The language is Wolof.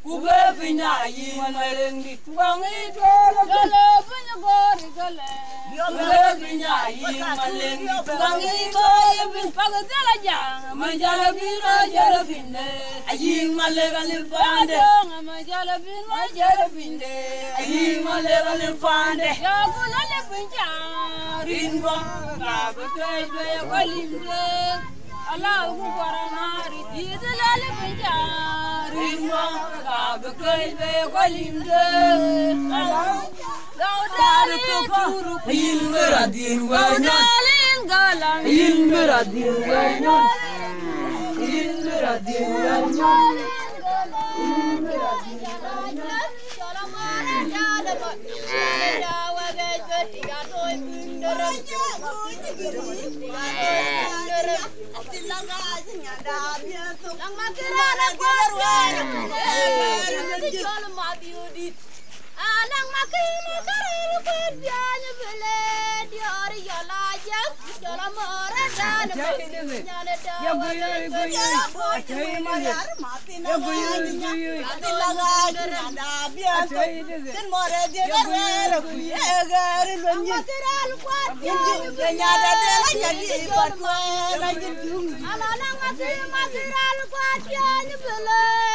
Kubebinya yimalengi tuangi gale punya gori gale. Kubebinya yimalengi tuangi gori bin pagatela jang manjala biro jala binde. Yimalega lilpande manjala bin manjala binde. Yimalega lilpande ya kunale pinja ringo kabekwe walimde. Allah kubaramari didlale pinja ringo kabekwe walimde. Daudali turu ilmeradin wanyan galang ilmeradin wanyan ilmeradin wanyan Alang makini karel kerjanya beli diori jalaja jalan merah dan nyale Ya goyoy mati laga ada biasa sen more dia gara kuye gara lonji material kuat nyada dela jadi patwa lagi alang makini material kuat beli